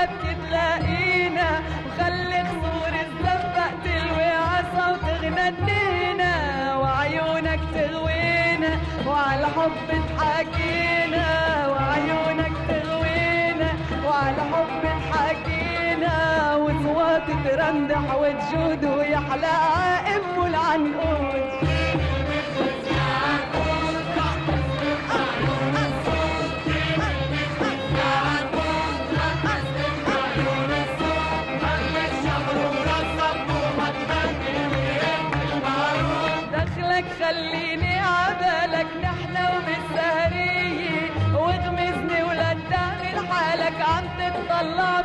نبكي تلاقينا، وخلي خصور الزفق تلوي عصا وتغنى، وعيونك تغوينا وعلى حب تحاكينا، وعيونك تغوينا وعلى حب تحاكينا، وصوات ترندح وتجود ويحلى عائم والعنقود. خليني عبالك نحلى وبالسهرية، واغمزني ولا تعمل حالك عم تتطلع